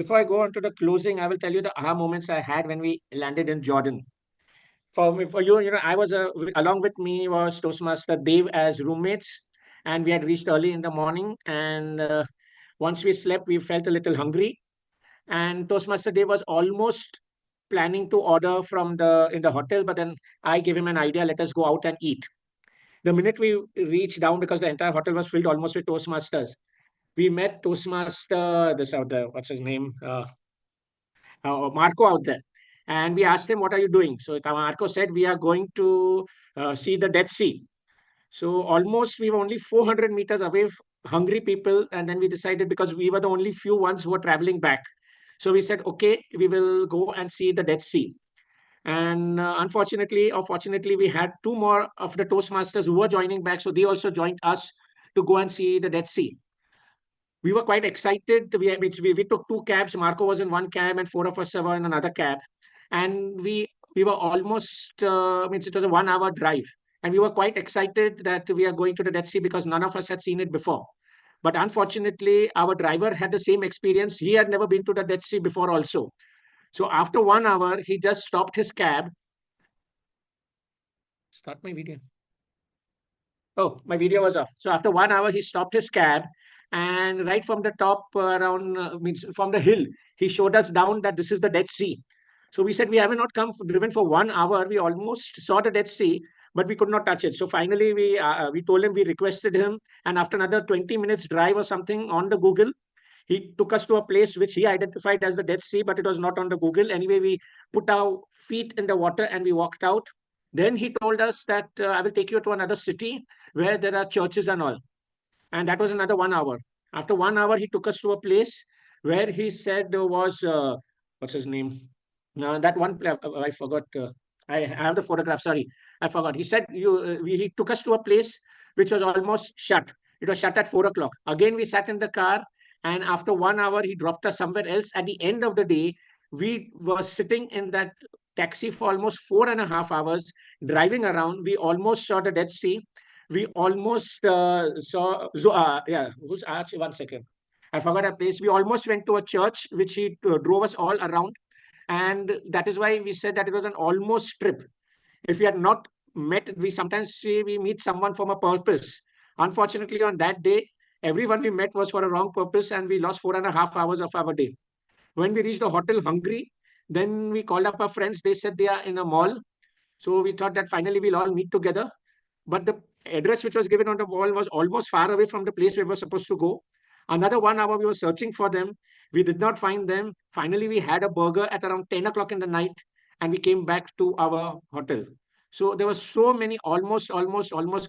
before I go on to the closing, I will tell you the aha moments I had when we landed in Jordan. For you, I was along with me was Toastmaster Dave as roommates, and we had reached early in the morning. And once we slept, we felt a little hungry. And Toastmaster Dave was almost planning to order from the in the hotel, but then I gave him an idea. Let us go out and eat. The minute we reached down, because the entire hotel was filled almost with Toastmasters, we met Toastmaster, this out there, what's his name? Marco out there. And we asked him, "What are you doing?" So Marco said, "We are going to see the Dead Sea." So almost we were only 400 meters away, hungry people. And then we decided, because we were the only few ones who were traveling back. So we said, okay, we will go and see the Dead Sea. And unfortunately or fortunately, we had two more of the Toastmasters who were joining back. So they also joined us to go and see the Dead Sea. We were quite excited. We took two cabs. Marco was in one cab, and four of us were in another cab. And we were almost means it was a 1 hour drive, and we were quite excited that we are going to the Dead Sea because none of us had seen it before. But unfortunately, our driver had the same experience. He had never been to the Dead Sea before, also. So after 1 hour, he just stopped his cab. Start my video. Oh, my video was off. So after 1 hour, he stopped his cab, and right from the top, around means from the hill, he showed us down that this is the Dead Sea. So we said we have not driven for 1 hour. We almost saw the Dead Sea, but we could not touch it. So finally, we told him, we requested him, and after another 20 minutes drive or something on the Google, he took us to a place which he identified as the Dead Sea, but it was not on the Google. Anyway, we put our feet in the water and we walked out. Then he told us that I will take you to another city where there are churches and all. And that was another 1 hour. After 1 hour, he took us to a place where he said there was, what's his name? That one, I forgot. I have the photograph. Sorry, I forgot. He said he took us to a place which was almost shut. It was shut at 4 o'clock. Again, we sat in the car, and after 1 hour, he dropped us somewhere else. At the end of the day, we were sitting in that taxi for almost 4.5 hours, driving around. We almost saw the Dead Sea. We almost saw, yeah, who's actually, one second. I forgot a place. We almost went to a church, which he drove us all around. And that is why we said that it was an almost trip. If we had not met, we sometimes say we meet someone from a purpose. Unfortunately, on that day, everyone we met was for a wrong purpose, and we lost 4.5 hours of our day. When we reached the hotel hungry, then we called up our friends. They said they are in a mall. So we thought that finally we'll all meet together. But the address which was given on the wall was almost far away from the place we were supposed to go. Another 1 hour we were searching for them. We did not find them. Finally, we had a burger at around 10 o'clock in the night, and we came back to our hotel. So there were so many almost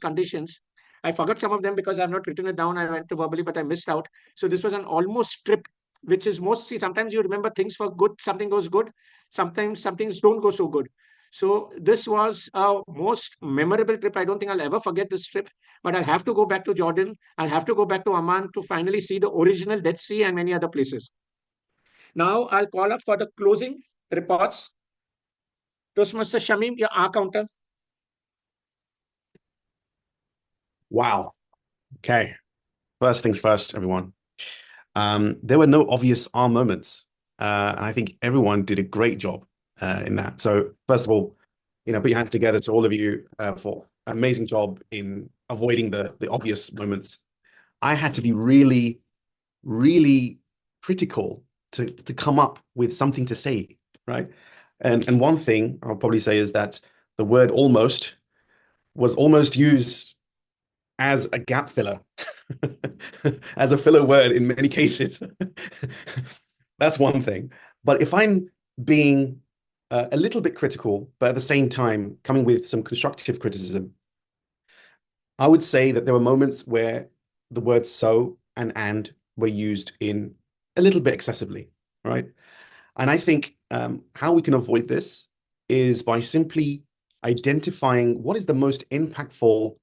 conditions. I forgot some of them because I've not written it down. I went to verbally, but I missed out. So this was an almost trip, which is mostly sometimes you remember things for good, something goes good, sometimes some things don't go so good. So this was a most memorable trip. I don't think I'll ever forget this trip, but I'll have to go back to Jordan. I'll have to go back to Amman to finally see the original Dead Sea and many other places. Now I'll call up for the closing reports. Toastmaster Shamim, your R counter. Wow. Okay. First things first, everyone. There were no obvious R moments. And I think everyone did a great job in that. So first of all, put your hands together to all of you for an amazing job in avoiding the obvious moments. I had to be really, really critical to come up with something to say, right? And one thing I'll probably say is that the word almost was almost used as a gap filler, as a filler word in many cases. That's one thing. But if I'm being a little bit critical, but at the same time coming with some constructive criticism, I would say that there were moments where the words so and were used in a little bit excessively, right? And I think how we can avoid this is by simply identifying what is the most impactful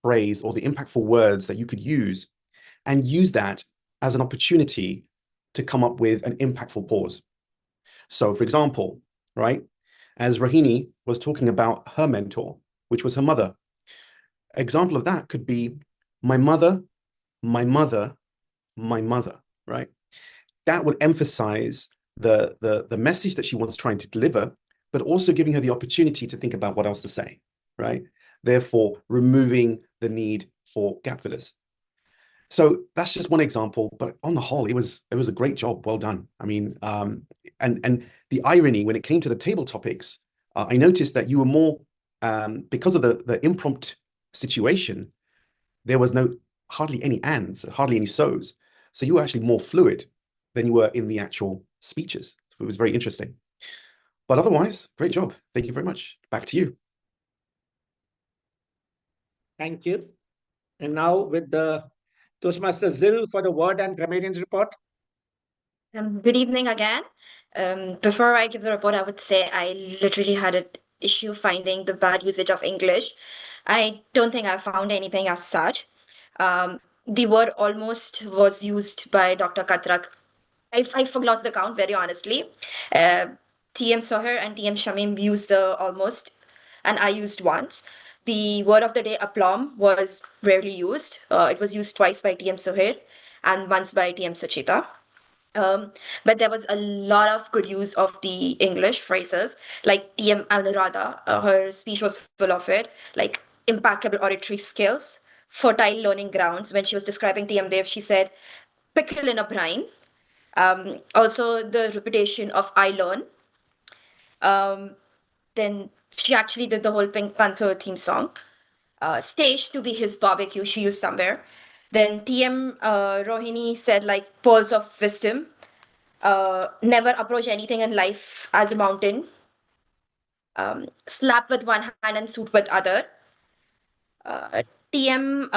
phrase or the impactful words that you could use, and use that as an opportunity to come up with an impactful pause. So for example, right, as Rohini was talking about her mentor, which was her mother, example of that could be my mother, my mother, my mother, right? that would emphasize the message that she was trying to deliver, but also giving her the opportunity to think about what else to say, right? Therefore, removing the need for gap fillers. So that's just one example, but on the whole, it was a great job. Well done. I mean, and the irony when it came to the table topics, I noticed that you were more because of the impromptu situation. There was hardly any ands, hardly any so's. So you were actually more fluid than you were in the actual speeches. So it was very interesting. But otherwise, great job. Thank you very much. Back to you. Thank you. And now with the Toastmaster Zil for the word and grammarians report. Good evening again. Before I give the report, I would say I literally had an issue finding the bad usage of English. I don't think I found anything as such. The word almost was used by Dr. Katrak. I forgot the count, very honestly. TM Soher and TM Shamim used the almost, and I used once. The word of the day, aplomb, was rarely used. It was used twice by TM Soher and once by TM Suchita. But there was a lot of good use of the English phrases, like TM Anuradha. Her speech was full of it, like impeccable oratory skills, fertile learning grounds. When she was describing TM Dev, she said, pickle in a brine. Also, the repetition of I learn. Then she actually did the whole Pink Panther theme song. Stage to be his barbecue, she used somewhere. Then TM Rohini said, like, pearls of wisdom. Never approach anything in life as a mountain. Slap with one hand and shoot with other. TM,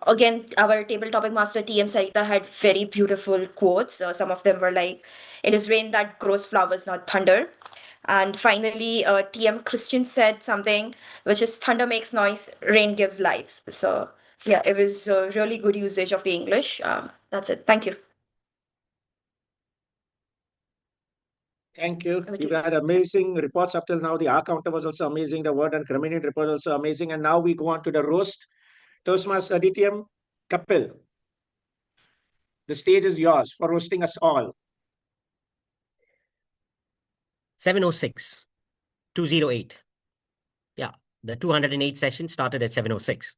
again, our table topic master TM Sarita had very beautiful quotes. Some of them were like, it is rain that grows flowers, not thunder. And finally, TM Christian said something which is thunder makes noise, rain gives lives. So yeah, it was a really good usage of the English. That's it. Thank you. Thank you. Over to We've you. had amazing reports up till now. The R counter was also amazing. The word and grammarian report was also amazing. And now we go on to the roast. Toastmaster Aditya Kapil. The stage is yours for roasting us all. 706, 208. Yeah, the 208 session started at 706.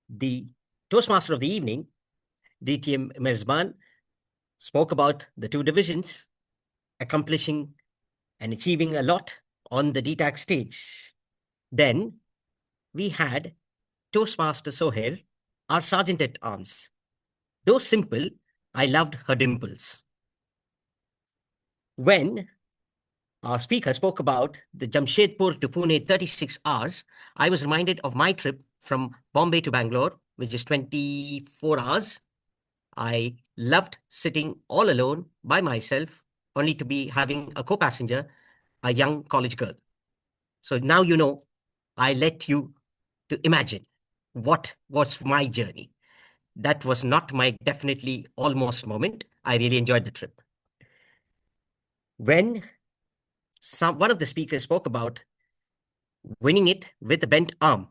The Toastmaster of the evening, DTM Merzban, spoke about the two divisions, accomplishing and achieving a lot on the DTAC stage. Then we had Toastmaster Sohail, our Sergeant at Arms. Though simple, I loved her dimples. When our speaker spoke about the Jamshedpur to Pune 36 hours, I was reminded of my trip from Bombay to Bangalore, which is 24 hours. I loved sitting all alone by myself, only to be having a co-passenger, a young college girl. So now you know, I let you to imagine what was my journey. That was not my definitely almost moment. I really enjoyed the trip. When one of the speakers spoke about winning it with a bent arm,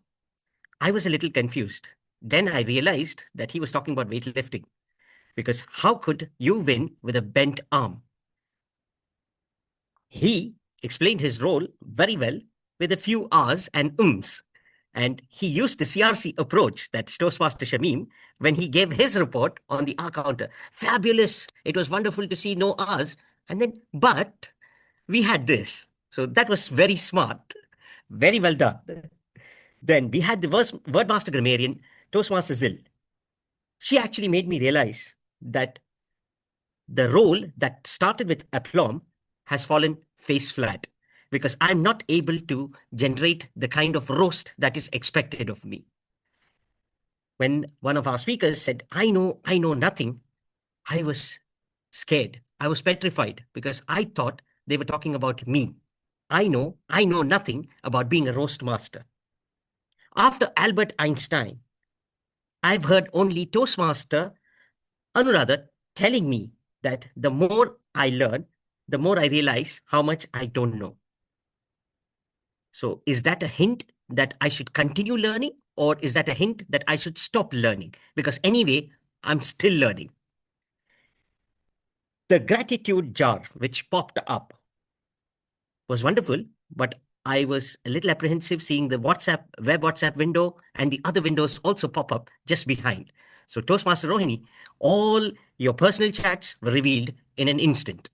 I was a little confused. Then I realized that he was talking about weightlifting, because how could you win with a bent arm? He explained his role very well with a few R's and ums. And he used the CRC approach, that's Toastmaster Shamim, when he gave his report on the R counter. Fabulous. It was wonderful to see no R's. And then, but we had this. So that was very smart. Very well done. Then we had the Wordmaster Grammarian, Toastmaster Zil. She actually made me realize that the role that started with aplomb has fallen face flat, because I'm not able to generate the kind of roast that is expected of me. When one of our speakers said, I know nothing, I was scared. I was petrified, because I thought they were talking about me. I know nothing about being a roast master. After Albert Einstein, I've heard only Toastmaster Anuradha telling me that the more I learn, the more I realize how much I don't know. So is that a hint that I should continue learning, or is that a hint that I should stop learning? Because anyway, I'm still learning. The gratitude jar which popped up was wonderful, but I was a little apprehensive seeing the web WhatsApp window and the other windows also pop up just behind. So, Toastmaster Rohini, all your personal chats were revealed in an instant.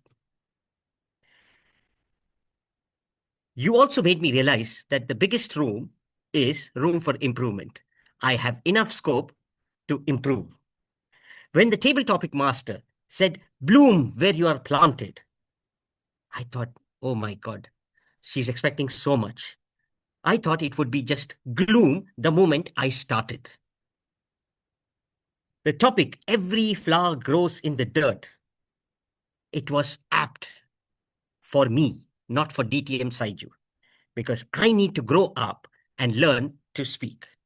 You also made me realize that the biggest room is room for improvement. I have enough scope to improve. When the table topic master said, "Bloom where you are planted," I thought, oh my God, she's expecting so much. I thought it would be just gloom the moment I started. The topic, "Every flower grows in the dirt," it was apt for me, not for DTM Saiju, because I need to grow up and learn to speak.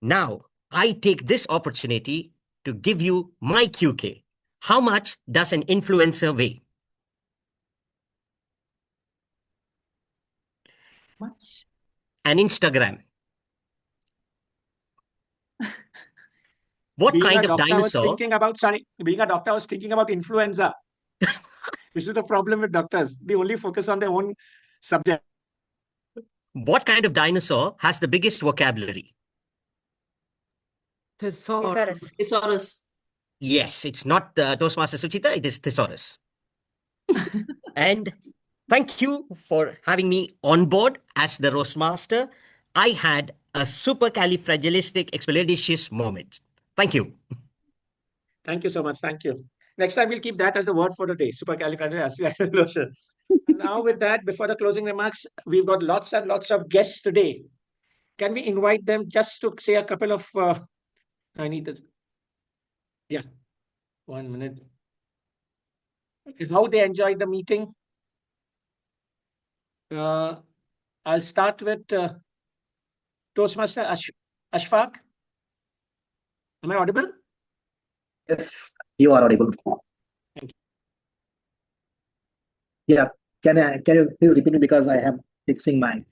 Now, I take this opportunity to give you my QK. How much does an influencer weigh? Much. An Instagram. What Being kind a of doctor, I was dinosaur? thinking about being a doctor, I was thinking about influenza. This is the problem with doctors. They only focus on their own subject. What kind of dinosaur has the biggest vocabulary? Thesaurus. Thesaurus. Yes, it's not Toastmaster Suchita, it is Thesaurus. And thank you for having me on board as the Roastmaster. I had a supercalifragilisticexpialidocious moment. Thank you. Thank you so much. Thank you. Next time we'll keep that as the word for the day. Supercalifragilisticexpialidocious. Now, with that, before the closing remarks, we've got lots and lots of guests today. Can we invite them just to say a couple of? I need to. Yeah, 1 minute. How they enjoyed the meeting. I'll start with Toastmaster Ashfaq. Am I audible? Yes, you are audible. Thank you. Yeah, can you please repeat it because I am fixing my.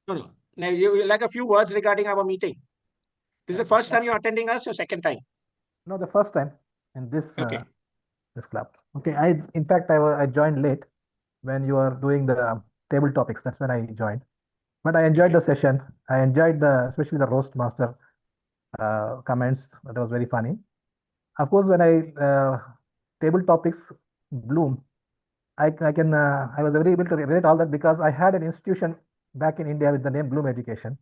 No. Now, you like a few words regarding our meeting. This is the first time you're attending us or second time? No, the first time in this Okay. this club. Okay, in fact I joined late when you are doing the table topics. That's when I joined. But I enjoyed the session. I enjoyed especially the roast master comments. That was very funny. Of course, when table topics bloom, I was very able to relate all that because I had an institution back in India with the name Bloom Education.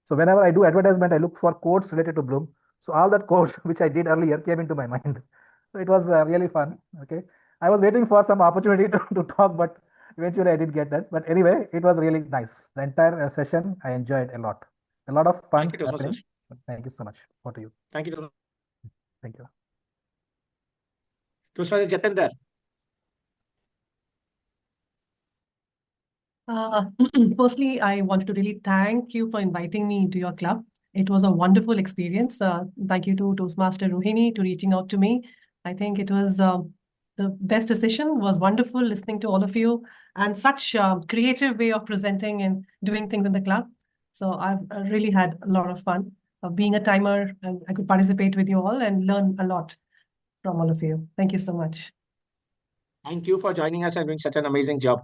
So whenever I do advertisement, I look for quotes related to Bloom. So all that quotes which I did earlier came into my mind. So it was really fun. Okay, I was waiting for some opportunity to talk, but eventually I did get that. But anyway, it was really nice. The entire session I enjoyed a lot. A lot of fun Thank you, Toastmaster. happening. Thank you so much. Over to you. Thank you. Thank you. Toastmaster Jatinder. Firstly, I wanted to really thank you for inviting me into your club. It was a wonderful experience. Thank you to Toastmaster Rohini to reaching out to me. I think it was the best decision. Was wonderful listening to all of you and such creative way of presenting and doing things in the club. So I really had a lot of fun. Being a timer, I could participate with you all and learn a lot from all of you. Thank you so much. Thank you for joining us and doing such an amazing job.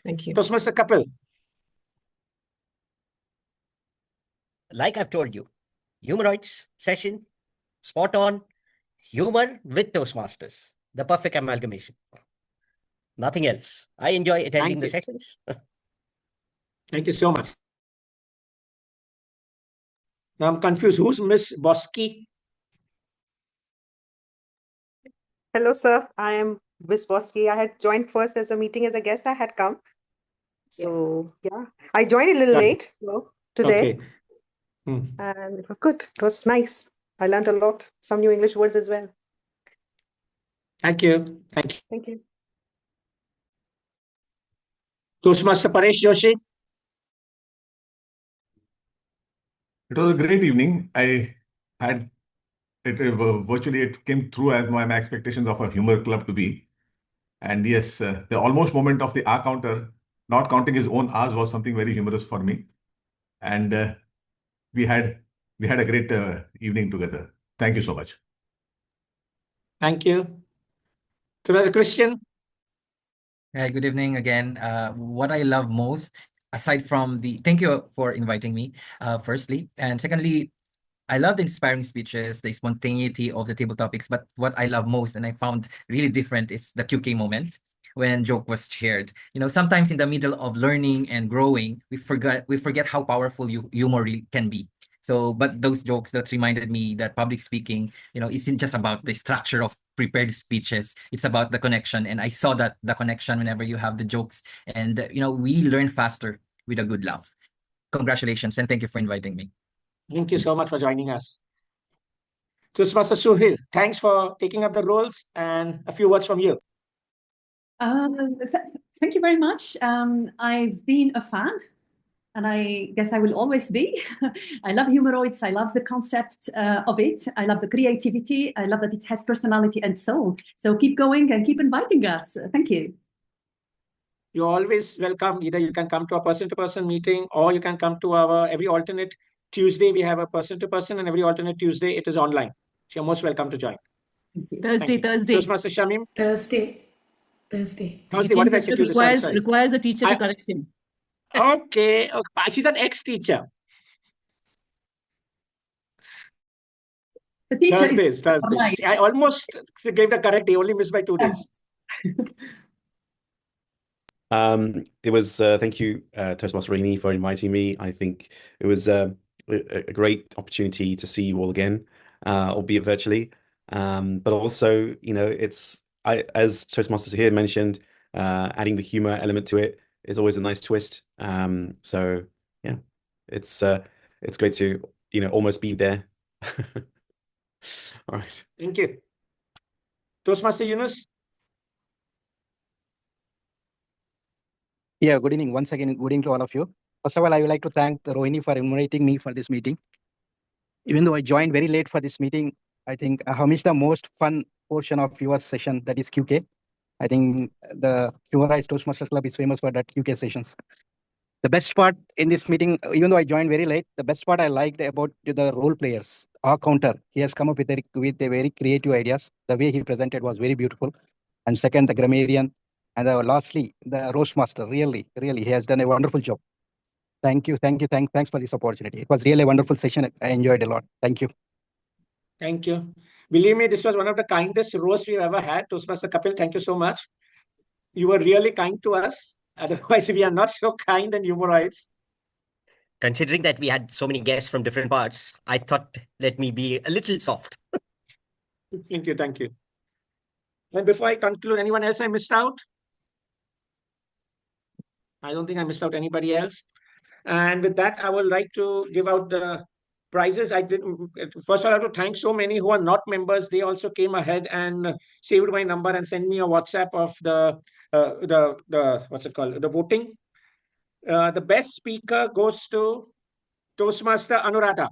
Thank you. Toastmaster Kapil. Like I've told you, Humoroids session, spot on, humor with Toastmasters, the perfect amalgamation. Nothing else. I enjoy attending Thank the you. sessions. Thank you so much. Now I'm confused. Who's Miss Bosky? Hello, sir. I am Wiswoski. I had joined first as a meeting as a guest. I had come. So, yeah, I joined a little Done. late today, Okay. and it was good. It was nice. I learned a lot, some new English words as well. Thank you. Thank you. Thank you. Toastmaster Paresh Joshi. It was a great evening. I had it virtually, it came through as my expectations of a humor club to be. And yes, the almost moment of the R counter, not counting his own R's, was something very humorous for me. And we had a great evening together. Thank you so much. Thank you. Toastmaster Christian. Hi, good evening again. What I love most, aside from thank you for inviting me, firstly. And secondly, I love the inspiring speeches, the spontaneity of the table topics. But what I love most and I found really different is the QK moment when joke was shared. Sometimes in the middle of learning and growing, we forget how powerful humor really can be. But those jokes that reminded me that public speaking, isn't just about the structure of prepared speeches. It's about the connection. And I saw that the connection whenever you have the jokes and, we learn faster with a good laugh. Congratulations and thank you for inviting me. Thank you so much for joining us. Toastmaster Suhail, thanks for taking up the roles and a few words from you. Thank you very much. I've been a fan, and I guess I will always be. I love Humoroids. I love the concept of it. I love the creativity. I love that it has personality and soul. So keep going and keep inviting us. Thank you. You're always welcome. Either you can come to a person-to-person meeting or you can come to our every alternate Tuesday. We have a person-to-person, and every alternate Tuesday it is online. So you're most welcome to join. Thank you. Thursday. Toastmaster Shamim. Thursday. Thursday. What did I say Tuesday? Sorry. Requires a teacher to correct him. Okay. She's an ex-teacher. The teacher Thursdays. I almost gave the correct day, only missed by 2 days. It was thank you, Toastmaster Rohini, for inviting me. I think it was a great opportunity to see you all again, albeit virtually. But also, as Toastmasters here mentioned, adding the humor element to it is always a nice twist. So yeah, it's great to almost be there. All right. Thank you. Toastmaster Yunus. Yeah, good evening. Once again, good evening to all of you. First of all, I would like to thank Rohini for inviting me for this meeting. Even though I joined very late for this meeting, I think I have missed the most fun portion of your session, that is QK. I think the Humoroids Toastmasters Club is famous for that QK sessions. The best part in this meeting, even though I joined very late, the best part I liked about the role players, our counter. He has come up with a very creative ideas. The way he presented was very beautiful. And second, the grammarian. And lastly, the Roastmaster. Really, he has done a wonderful job. Thanks for this opportunity. It was really a wonderful session. I enjoyed a lot. Thank you. Thank you. Believe me, this was one of the kindest roasts we've ever had. Toastmaster Kapil, thank you so much. You were really kind to us. Otherwise, we are not so kind and humoroids. Considering that we had so many guests from different parts, I thought let me be a little soft. Thank you. And before I conclude, anyone else I missed out? I don't think I missed out anybody else. And with that, I would like to give out the prizes. First of all, I have to thank so many who are not members. They also came ahead and saved my number and sent me a WhatsApp of the what's it called? The voting. The best speaker goes to Toastmaster Anuradha.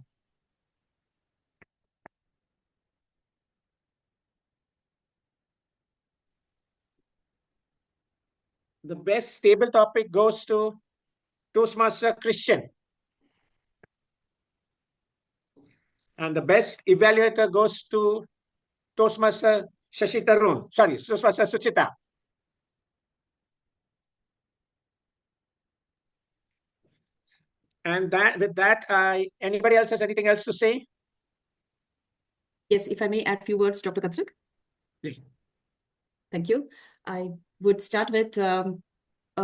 The best table topic goes to Toastmaster Christian. And the best evaluator goes to Toastmaster Toastmaster Suchita. And with that, anybody else has anything else to say? Yes, if I may add a few words, Dr. Katrik. Please. Thank you. I would start with a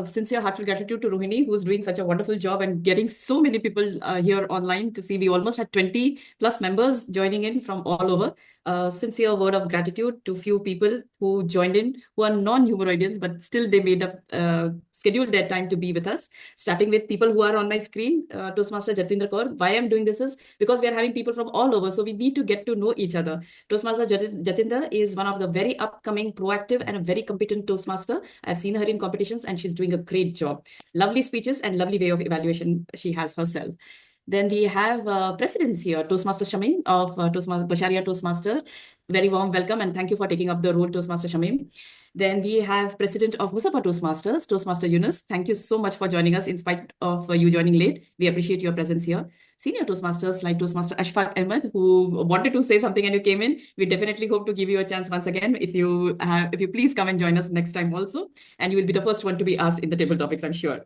sincere, heartfelt gratitude to Rohini, who's doing such a wonderful job and getting so many people here online to see. We almost had 20 plus members joining in from all over. Sincere word of gratitude to few people who joined in, who are non-humoroidians, but still they made up, scheduled their time to be with us. Starting with people who are on my screen, Toastmaster Jatinder Kaur. Why I'm doing this is because we are having people from all over, so we need to get to know each other. Toastmaster Jatinder is one of the very upcoming, proactive, and a very competent Toastmaster. I've seen her in competitions and she's doing a great job. Lovely speeches and lovely way of evaluation she has herself. Then we have presidents here, Toastmaster Shamim of Basharia Toastmaster. Very warm welcome and thank you for taking up the role, Toastmaster Shamim. Then we have president of Musafa Toastmasters, Toastmaster Yunus. Thank you so much for joining us in spite of you joining late. We appreciate your presence here. Senior Toastmasters like Toastmaster Ashfaq Ahmed, who wanted to say something and you came in. We definitely hope to give you a chance once again. If you please come and join us next time also, and you will be the first one to be asked in the table topics, I'm sure.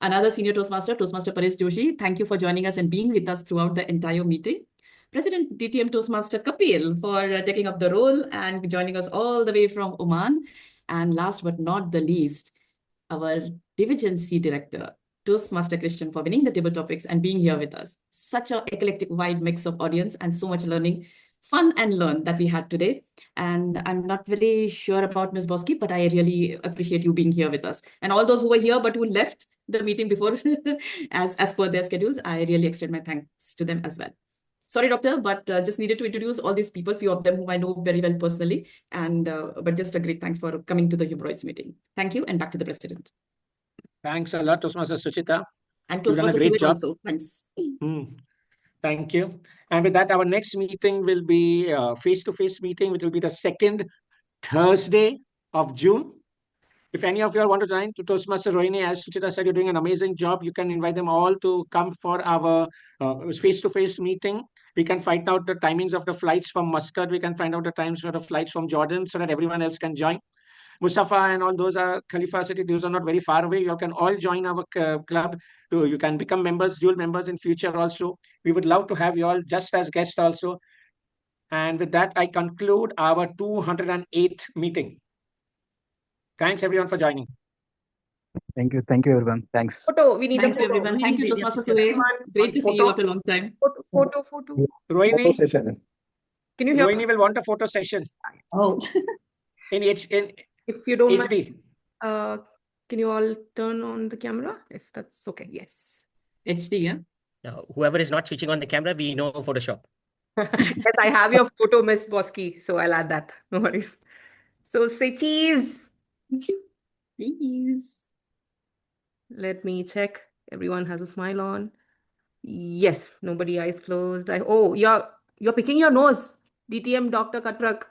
Another senior Toastmaster, Toastmaster Paresh Joshi. Thank you for joining us and being with us throughout the entire meeting. President DTM Toastmaster Kapil for taking up the role and joining us all the way from Oman. And last but not the least, our Division C Director, Toastmaster Christian, for winning the table topics and being here with us. Such an eclectic, wide mix of audience and so much learning, fun and learn that we had today. And I'm not very sure about Ms. Bosky, but I really appreciate you being here with us. And all those who were here but who left the meeting before as per their schedules, I really extend my thanks to them as well. Sorry, doctor, but just needed to introduce all these people, few of them whom I know very well personally, and but just a great thanks for coming to the Humoroids meeting. Thank you, and back to the president. Thanks a lot, Toastmaster Suchita. And You've done a Toastmaster great Sumit job. also. Thanks. Thank you. And with that, our next meeting will be a face-to-face meeting, which will be the second Thursday of June. If any of you all want to join to Toastmaster Rohini, as Suchita said, you're doing an amazing job. You can invite them all to come for our face-to-face meeting. We can find out the timings of the flights from Muscat. We can find out the times for the flights from Jordan so that everyone else can join. Mustafa and all those are Khalifa City. Those are not very far away. You all can all join our club. You can become members, dual members in future also. We would love to have you all just as guests also. And with that, I conclude our 208th meeting. Thanks everyone for joining. Thank you everyone. Thanks. Photo. We need a photo. Everyone. Thank you, Toastmaster Suhail. Great to see you after a long time. Photo. Rohini, session. Can you hear me? Rohini will want a photo session Oh. in If you don't HD. mind, can you all turn on the camera? If that's okay. Yes. HD, yeah? Now, whoever is not switching on the camera, we know Photoshop. Yes, I have your photo, Miss Bosky. So I'll add that. No worries. So say cheese. Please. Let me check. Everyone has a smile on. Yes, nobody eyes closed. Oh, you're picking your nose. DTM Dr. Katrak.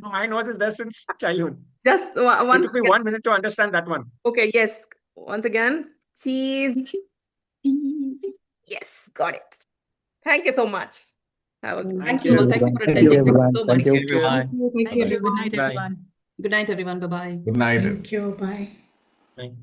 No, my nose is there since childhood. Just It took me 1 minute to understand that one. Okay, yes. Once again, cheese. Cheese. Yes, got it. Thank you so much. Thank you all. Thank you for attending. Thank you so much. Thank you. Thank you. Good night, Bye. everyone. Good night, everyone. Bye-bye. Good night. Thank you. Bye. Bye.